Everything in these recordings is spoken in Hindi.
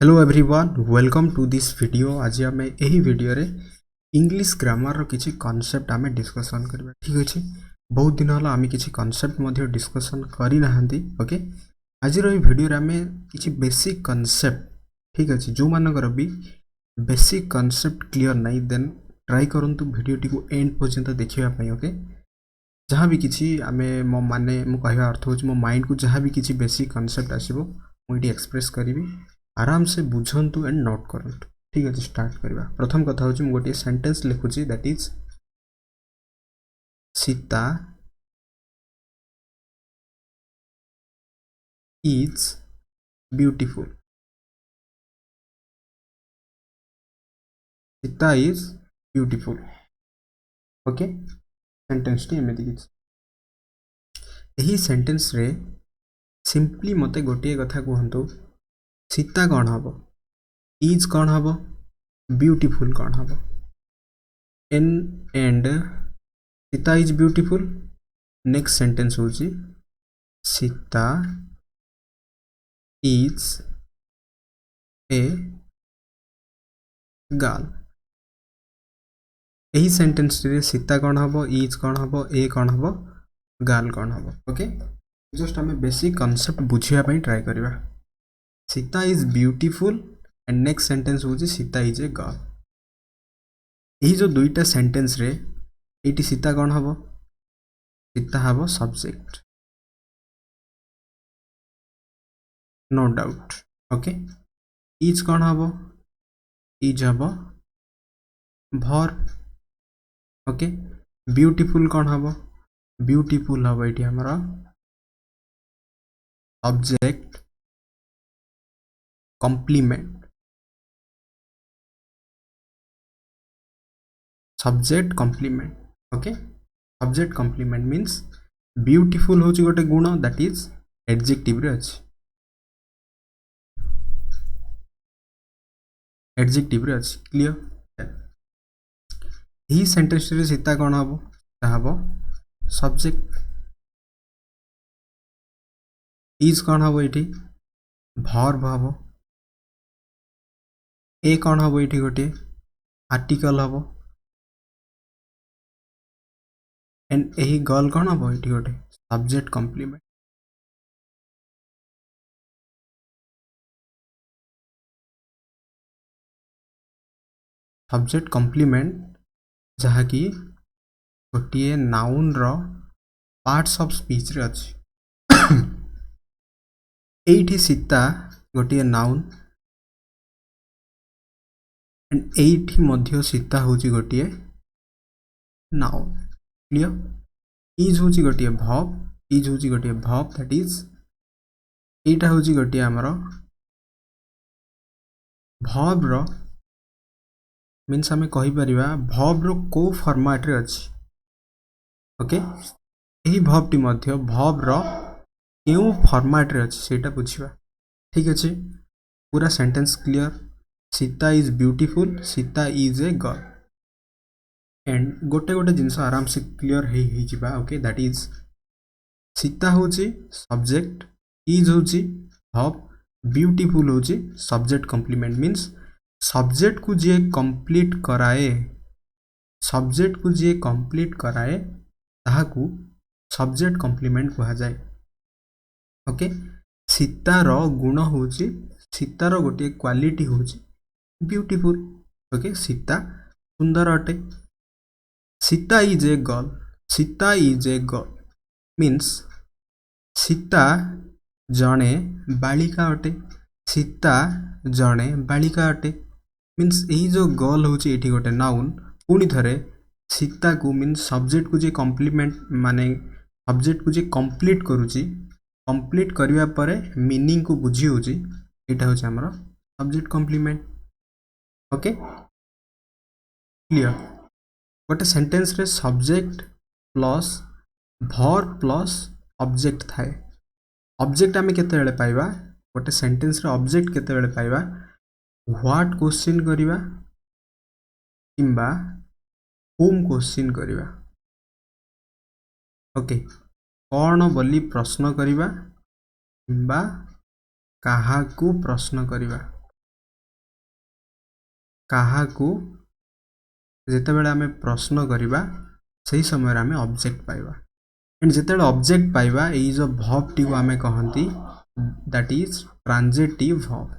Hello everyone welcome to this video. आज आम यही वीडियो रे इंग्लिश ग्रामर रो किछि कांसेप्ट आम डिस्कशन करबा। ठीक अछि, बहुत दिन होला आम किछि कांसेप्ट मध्ये डिस्कशन करि नाहंती। ओके, आज रो वीडियो रे आम किछि बेसिक कांसेप्ट, ठीक अछि, जो मानकर भी बेसिक कांसेप्ट क्लियर नाही देन ट्राई करंतु वीडियो टी को एंड पर्यंत देखिबा पई। ओके, जहाँ भी किछि आमे मो माने मु कहबा अर्थ होछि मो माइंड को जहाँ भी किछि बेसिक कांसेप्ट आसीबो मु इटी एक्सप्रेस करिवि, आराम से बुझंतु एंड नोट करंतु। ठीक अछि, स्टार्ट करबा। प्रथम कथा होछि मु गोटे सेंटेंस लिखुछि, that is Sita is beautiful. Sita is beautiful. Okay, sentence टी एमे दिखिछि। एही सेंटेंस रे सिंपली मते गोटे कथा कहंतु, सीता कौन हबो, इज कौन हबो, ब्यूटीफुल कौन हबो। And Sita is beautiful. Next sentence होछि सीता इज ए गर्ल। यही सेंटेंस रे सीता कौन हबो, इज कौन हबो, ए कौन हबो, गर्ल कौन हबो। ओके, जस्ट हमें बेसिक कांसेप्ट बुझिया पई ट्राई करबा। Sita is beautiful and next sentence होछि सीता इज ए गर्ल। यही जो दुईटा सेंटेंस रे एटी सीता कौन हबो, सीता हबो subject, no doubt. Okay, is कौन हबो, इज हबो verb। ओके, ब्यूटीफुल कौन हबो, ब्यूटीफुल हबो एटी हमरा object complement, subject complement. Okay, subject complement means beautiful होची गोटे गुण, दैट इज एडजेक्टिव रे अछि, एडजेक्टिव रे अछि। क्लियर। ही सेंटेंस रे सीता कौन हबो, ता हबो सब्जेक्ट। इज कौन हबो एटी, verb हबो। ए कौन हबो एटी गोटे आर्टिकल हबो। एंड यही गर्ल कौन हबो एटी गोटे सब्जेक्ट कॉम्प्लीमेंट। सब्जेक्ट कॉम्प्लीमेंट जहाँ की गोटे नाउन रो पार्ट्स ऑफ स्पीच रे अछि। एठी सीता गोटे नाउन एंड एठी मध्य सीता होची गोटे नाउन। क्लियर। इज होची गोटे verb, इज होची गोटे verb, दैट इज एटा होची गोटे हमरो verb रो मीन्स हमें कहि परिबा verb रो को फॉर्मेट रे अछि। ओके, एही verb टी मध्य verb रो केउ फॉर्मेट रे अछि सेटा बुझिबा। ठीक अछि, पूरा sentence clear. Sita is beautiful, Sita is a girl. And गोटे गोटे जिंस आराम से क्लियर हे जिबा। ओके, दैट इज सीता होची सब्जेक्ट, इज होची verb, ब्यूटीफुल होची सब्जेक्ट कॉम्प्लीमेंट। मीन्स सब्जेक्ट को जे कंप्लीट कराए, सब्जेक्ट को जे कंप्लीट कराए ताहाकू सब्जेक्ट कॉम्प्लीमेंट कहा जाए। ओके, सीता रो गुण होची, सीता रो गोटे क्वालिटी होची ब्यूटीफुल। ओके, सीता सुंदर अटे। Sita is a girl, Sita is a girl means Sita जणे बालिका अटे, सीता जणे बालिका अटे। मीन्स यही जो गर्ल होची एठी गोटे नाउन, पुनी थरे सीता को मीन्स सब्जेक्ट को जे कॉम्प्लीमेंट माने सब्जेक्ट को जे कंप्लीट करूची, कंप्लीट करिवा परे मीनिंग को बुझी होची, एटा होची हमरो सब्जेक्ट कॉम्प्लीमेंट। Okay, clear. गोटे सेंटेंस रे subject plus verb plus object थाए। ऑब्जेक्ट आमे केते बेले पाइबा, गोटे सेंटेंस रे ऑब्जेक्ट केते बेले पाइबा, व्हाट क्वेश्चन करिबा किंबा whom क्वेश्चन करिबा। ओके, कौन बोली प्रश्न करिबा किंबा काहा को प्रश्न करिबा। काहाकू जेतेबेले आमे प्रश्न करिबा सही समय आमे ऑब्जेक्ट पाइबा एंड जेतेबेले ऑब्जेक्ट पाइबा एई जो वर्ब टी को आमे कहंती that is transitive verb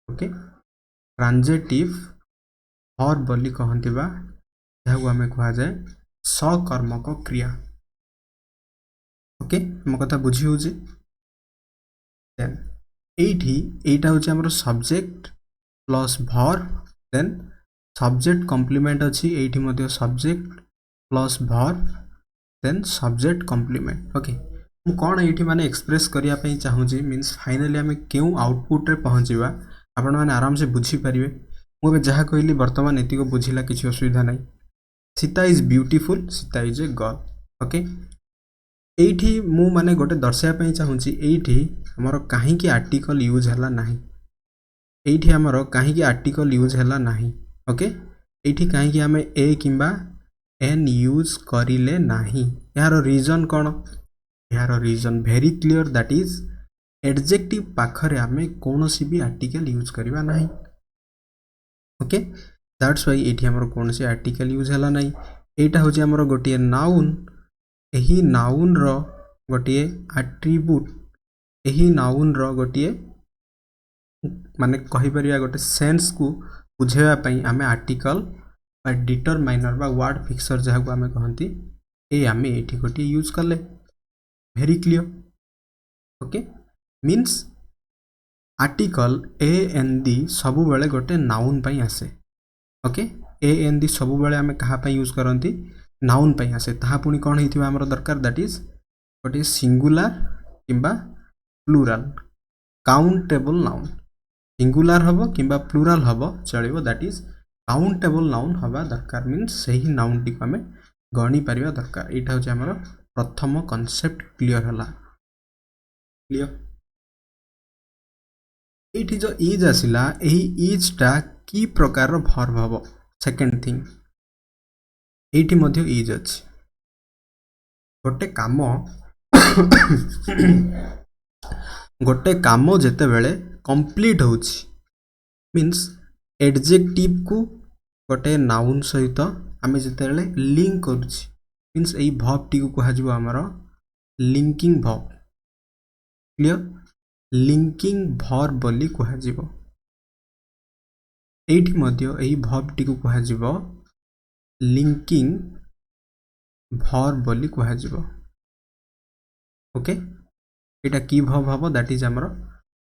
okay transitive verb बोली कहंती बा जाहा आमे कहा जाय सकर्मक क्रिया ओके मो कथा बुझी होउची देन एइटा होची हमर subject plus verb then subject complement अछि एइठी मध्ये subject plus verb then subject complement okay मु कोन एइठी माने एक्सप्रेस करिया पई चाहूची मींस फाइनली हमें केउ आउटपुट रे पहुंचीबा आपण माने आराम से बुझी परिबे मु बे जहा कहली वर्तमान एति को बुझिला किछि असुविधा नै Sita is beautiful Sita is a girl okay एइठी मु माने गोटे दर्शाया पई चाहूची एइठी हमर काहे कि आर्टिकल यूज हला नाही एइठी हमर काहे कि आर्टिकल यूज हला नाही ओके एइठी काहे कि हमें ए किंबा एन यूज करिले नाही यार रीजन कोन यार reason very clear that is adjective पाखरे हमें कोनोसी भी आर्टिकल यूज करिवा नाही ओके दैट्स व्हाई एठी हमर कोनोसी आर्टिकल यूज हला नाही एटा होची हमर गोटिए नाउन एही नाउन रो गोटिए एट्रीब्यूट एही नाउन रो गोटिए माने कहि परिया गोटे सेंस को बुझेवा पई हमें आर्टिकल बा डिटरमाइनर बा वर्ड फिक्सर जहा को हमें कहंती ए हमें एठी गोटिए यूज करले very clear okay means article a an the सबु बेले गोटे नाउन पई आसे ओके ए एन डी सबु बेले हमें कहा पई यूज करंती नाउन पई आसे ताहा पुनी कोन हिथिबा हमर दरकार दैट इज गोटे सिंगुलर किंबा प्लूरल काउंटेबल नाउन सिंगुलर हबो किंबा प्लूरल हबो चलिबो दैट इज काउंटेबल नाउन हबा दरकार मीन्स सही नाउन टी को हमें गणी परिबा दरकार एटा होचे हमर प्रथम कांसेप्ट क्लियर हला क्लियर एठी जो इज आसिला एही इज टा की प्रकार रो वर्ब हबो सेकंड थिंग एठी मध्ये इज अछि गोटे काम जेते बेले कंप्लीट होछि मीन्स एडजेक्टिव को गोटे नाउन सहित आमे जेते बेले लिंक करूछि मीन्स एही वर्ब टी को कहा जिवो हमर linking verb clear linking verb बोली कहा जिवो एठी मध्ये एही वर्ब टी को कहा जिवो लिंकिंग वर्ब बोली कहा जिवो ओके एटा की वर्ब हबो दैट इज हमर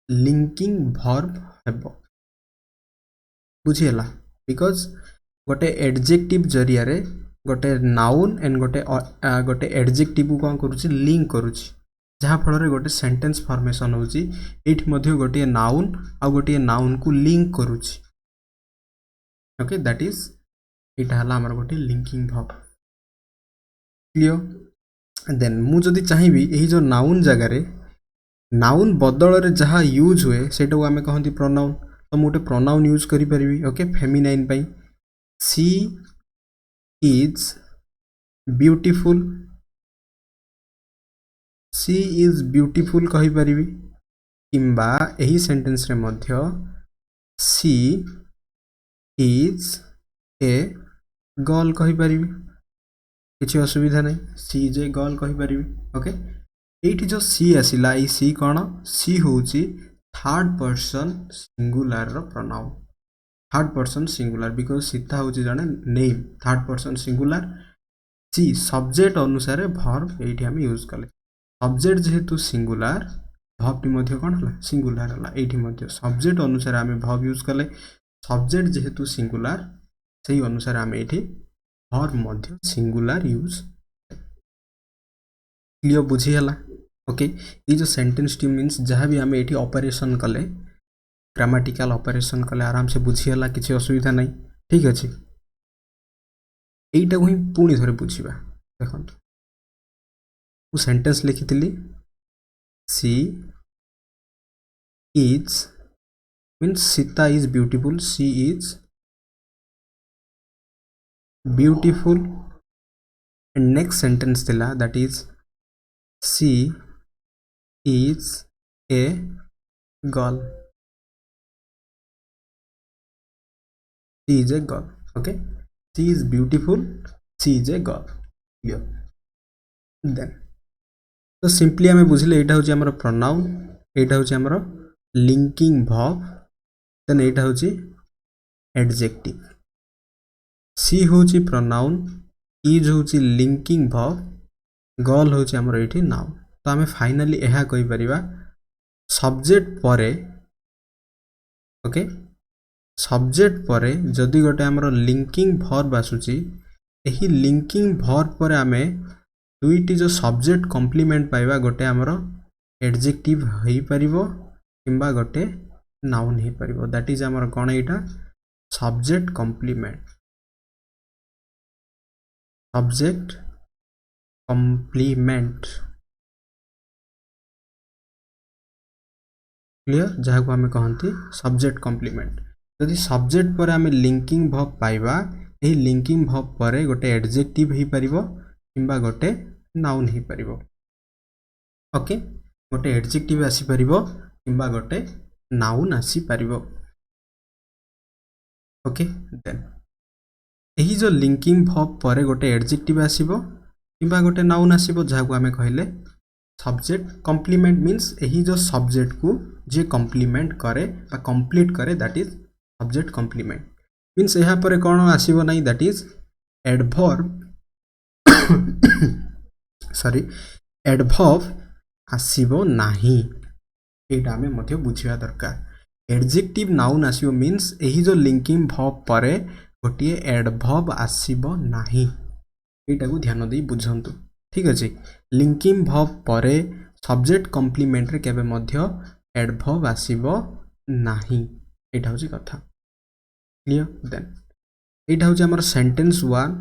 लिंकिंग वर्ब हेबो बुझियला बिकॉज गोटे एडजेक्टिव जरिया रे गोटे नाउन एंड गोटे एडजेक्टिव को कोन करूची लिंक करूची जहा फल रे गोटे सेंटेंस फॉर्मेशन होची एठी मध्ये गोटे नाउन आ गोटे नाउन को लिंक करूची ओके दैट इज एटा हला हमर गोटे लिंकिंग वर्ब क्लियर देन मु जदी चाहिबी एही जो नाउन जगह रे नाउन बदल रे जहा यूज हुए सेटा को हमें कहंती प्रोनाउन तो मोटे प्रोनाउन यूज करि परिबी ओके फेमिनाइन पई she is beautiful she is beautiful कहि परिबी किंबा एही सेंटेंस रे मध्य सी इज ए गर्ल कहि परिबी किछि असुविधा नै सी इज ए गर्ल कहि परिबी ओके एठी जो सी आसिला ई सी कोन सी होउची थर्ड पर्सन सिंगुलर रो pronoun third person singular because Sita होउची जने नेम थर्ड पर्सन सिंगुलर सी सब्जेक्ट अनुसार वर्ब एठी हम यूज करले सब्जेक्ट जेहेतु सिंगुलर वर्ब टी मध्ये कोन हला सिंगुलर हला एठी मध्ये सब्जेक्ट अनुसार हम वर्ब यूज करले सब्जेक्ट जेहेतु सिंगुलर सही अनुसार हम एठी वर्ब मध्ये सिंगुलर यूज क्लियर बुझी हला ओके ये जो सेंटेंस टी मीन्स जहाँ भी हमें एठी ऑपरेशन कले ग्रामेटिकल ऑपरेशन कले आराम से बुझी हला किछि असुविधा नहीं ठीक अछि एटा को ही पुणी थरे बुझिबा देखंतु मु सेंटेंस लिखितली she is means Sita is beautiful she is beautiful and next sentence थिला that is she is a girl she is a girl. Okay, she is beautiful, she is a girl. Clear. Then तो सिंपली आम बुझे यहाँ हूँ आम प्रोनाउन, यहाँ हूँ आम लिंकिंग वर्ब, देन यहाँ हूँ एडजेक्टिव. सी हूँ प्रोनाउन, इज हूँ लिंकिंग वर्ब, गर्ल हूँ आमर ये नाउन. तो आम फाइनाली यह कहीपर सब्जेक्ट परे, ओके, सब्जेक्ट परे जदि गोटे आमर लिंकिंग वर्ब आसूची, यही लिंकिंग वर्ब पर आम दुईटी जो सब्जेक्ट कम्प्लीमेंट पाइबा, गोटे आमर एडजेक्टिव हो पारिबो किंबा गोटे नाउन हो पारिबो. दैट इज आमर कौन एटा subject complement. Subject complement. Clear. जहाँ को आम कहती सब्जेक्ट कम्प्लीमेंट. जदि सब्जेक्ट पर आम लिंकिंग वर्ब पाइबा, यही लिंकिंग वर्ब पर गोटे एडजेक्टिव हो पारिबो किंबा गोटे नाउन हो पारिबो. ओके, गोटे एडजेक्टिव आसी पारिबो किंबा गोटे नाउन आसी पारिबो. ओके, देन यही जो लिंकिंग वर्ब पर गोटे एडजेक्टिव आसीबो किंबा गोटे नाउन आसीबो, जहाँ को आम कहले सब्जेक्ट कम्प्लीमेंट. मीन्स यही जो सब्जेक्ट को जे कम्प्लीमेंट करे बा कंप्लीट करे, that is subject complement. Means यहाँ पर कौन आसीबो नहीं, that is adverb. Sorry, adverb आसीबो नाही. एटा आमे मध्य बुझिया दरकार. एडजेक्टिव नाउन आसीबो मीन्स यही जो लिंकिंग वर्ब परे गोटे एडवर्ब आसीबो नाही. एटा को ध्यान दे बुझंतु. ठीक अछि. लिंकिंग वर्ब परे सब्जेक्ट कम्प्लीमेंट रे केबे मध्य एडवर्ब आसीबो नाही. एटा होची कथा. क्लियर. देन एटा होची हमर सेंटेंस 1,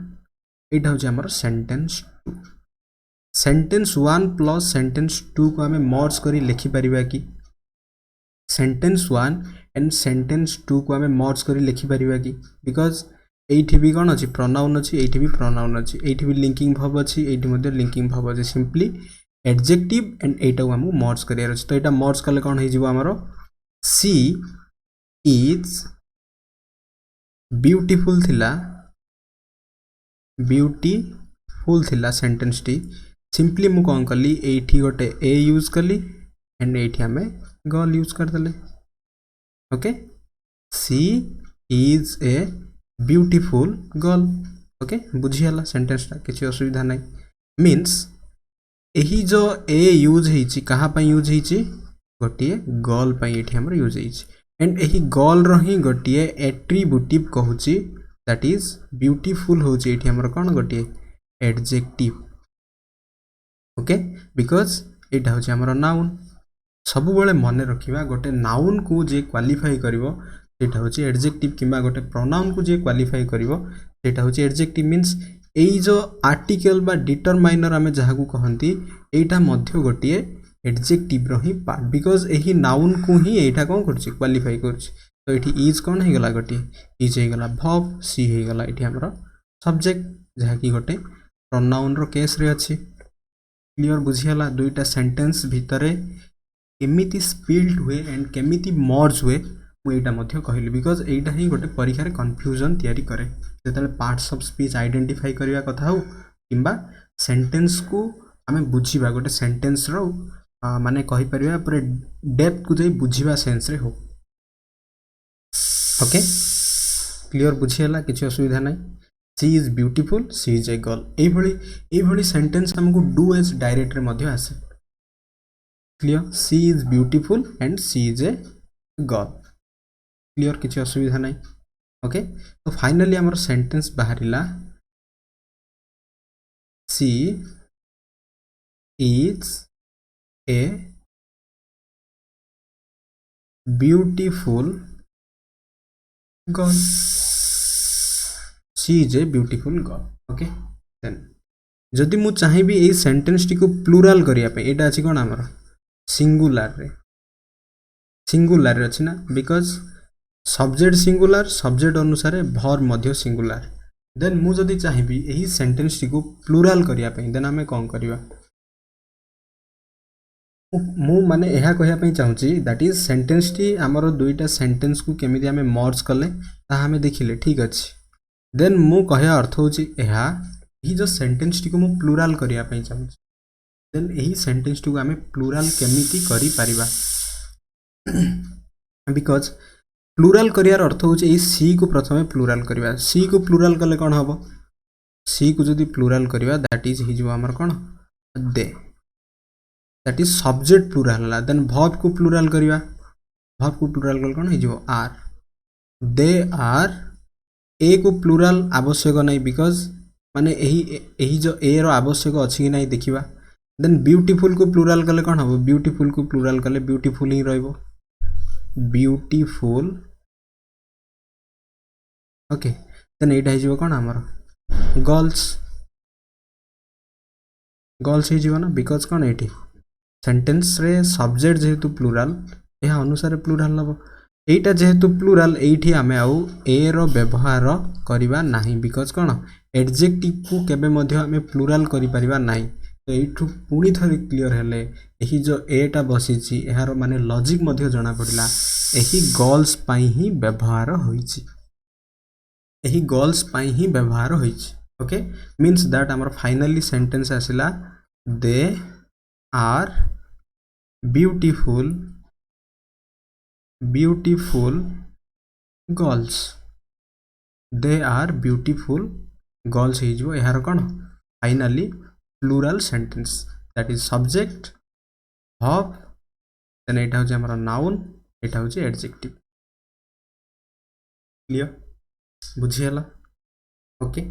एटा होची हमर सेंटेंस 2. सेंटेंस 1 प्लस सेंटेंस 2 को आमे मर्ज करी लिखि परिबा कि सेंटेंस 1 एंड सेंटेंस 2 को आमे मर्ज करी लिखि परिबा कि, बिकॉज एठी भी कौन अच्छी प्रोनाउन अच्छी, एठी भी प्रोनाउन अच्छी, एठी भी लिंकिंग वर्ब अच्छी, एठी मध्ये लिंकिंग वर्ब अच्छी. सिंपली एडजेक्टिव एंड एटा को हमु मर्ज करियार अछि. तो एटा मर्ज कले कौन हे जिवो हमरो सी इज ब्यूटीफुल थिला, ब्यूटीफुल थिला सेंटेंस टी. सिंपली मु कौन कली एठी गोटे ए यूज कली एंड एठी हमें गर्ल यूज कर दले. Okay, she is a beautiful girl. Okay, बुझीगला सेंटेंस टा, किसी असुविधा नहीं. मीन्स यही जो ए यूज होइछि कहा पई यूज होइछि, गोटिए गर्ल पई एठी हमर यूज होइछि. एंड यही गर्ल रो ही गोटिए एट्रिब्यूटिव कहूछि, दैट इज ब्यूटीफुल होछि एठी हमर कोन गोटिए एडजेक्टिव. ओके, बिकॉज एटा होछि हमर नाउन. सब बेले मन रखिबा गोटे नाउन को जे क्वालिफाई करिवो सेटा होछि एडजेक्टिव, किंबा गोटे प्रोनाउन को जे क्वालिफाई करिवो सेटा होछि एडजेक्टिव. मीन्स एई जो आर्टिकल बा डिटरमाइनर आमे जहाँ को कहंती, एटा मध्य गोटिए एडजेक्टिव रो ही पार्ट, बिकॉज एही नाउन को ही एटा कोन करछि क्वालिफाई करछि. तो एठी इज कोन हे गला, गोटिए इज हे गला वर्ब, सी हे गला एठी हमरो सब्जेक्ट, जहाँ की गोटे प्रोनाउन रो केस रे अछि. क्लियर. बुझियाला. दुईटा सेंटेंस भितरे केमिति स्पिल्ड हुए एंड केमिति मर्ज हुए मुझे मध्य कहली, बिकॉज एटा ही गोटे परीक्षा कन्फ्यूजन तैयारी करे. जेतले पार्ट्स ऑफ स्पीच आइडेंटिफाई करबा कथा हो किंबा सेंटेंस को आमे बुझीबा, गोटे सेंटेंस रो माने कहि परिबा पूरे डेप्थ को जाई बुझीबा सेंस रे हो. Okay, clear. बुझियाला, किछि असुविधा नहीं. She is beautiful, she is a girl. एई भली सेंटेंस हमको डू एज डायरेक्ट रे मध्य आसे. Clear. She is beautiful and she is a girl. Clear, किसी असुविधा नहीं. ओके, तो फाइनली हमर सेंटेंस बाहरिला she is a beautiful girl. She is a beautiful girl. Okay, then जदि मु चाहिबी ए सेंटेंस टी को प्लूराल करिया पे, एटा अछि कोन हमर सिंगुलर रे, सिंगुलर रे अछि ना, बिकॉज सब्जेक्ट सिंगुलर, सब्जेक्ट अनुसार वर्ब मध्य सिंगुलर. देन मु जदि चाहिबी एही सेंटेंस टी को प्लूराल करिया पे, देन हमें कोन करिवा, मु माने एहा कहिया पे चाहूची, दैट इज सेंटेंस टी हमर दुईटा सेंटेंस को केमिति हमें मर्ज कले ताहा आमे देखिले ठीक अछि देन मु कहया अर्थ होची एहा ही जो सेंटेंस टी को मु प्लुराल करिया पई चाहू देन एही सेंटेंस टी को आमे प्लुराल केमिति करि परिबा बिकॉज प्लुराल करियार अर्थ होची एही सी को प्रथमे प्लुराल करिबा सी को प्लुराल कले कोन हबो सी को जदि प्लुराल करिबा दैट इज हिजो हमर कोन they that is subject plural ला देन वर्ब को प्लुराल करिबा वर्ब को प्लुराल कले कोन हिजो आर दे आर ए को प्लुराल आवश्यक नै बिकॉज माने एही जो ए रो आवश्यक अछि कि नै देखिबा देन ब्यूटीफुल को प्लुराल कले कोन हबो ब्यूटीफुल को प्लुराल कले ब्यूटीफुल ही रहइबो ब्यूटीफुल ओके देन एटा हिजो कोन हमर गर्ल्स गर्ल्स ही जीवन बिकॉज कोन एटी सेंटेंस रे सब्जेक्ट जेहेतु प्लुराल यह अनुसार प्लुराल हबो एटा जेहेतु प्लुराल एठी आमे आउ ए रो व्यवहार करिबा नाही बिकॉज कोन एडजेक्टिव को केबे मध्ये आमे प्लुराल करि परिबा नाही तो एठु पुनी थरी क्लियर हेले एही जो एटा बसिची एहार माने लॉजिक मध्ये जणा पडिला एही गर्ल्स पई ही व्यवहार होईची एही गर्ल्स पई ही व्यवहार होईची ओके मीन्स दैट हमर फाइनली सेंटेंस आसिला they are beautiful girls they are beautiful girls ही जो एहार कोन finally plural sentence that is subject verb then एटा होची हमर नाउन एटा होची एडजेक्टिव क्लियर बुझियला ओके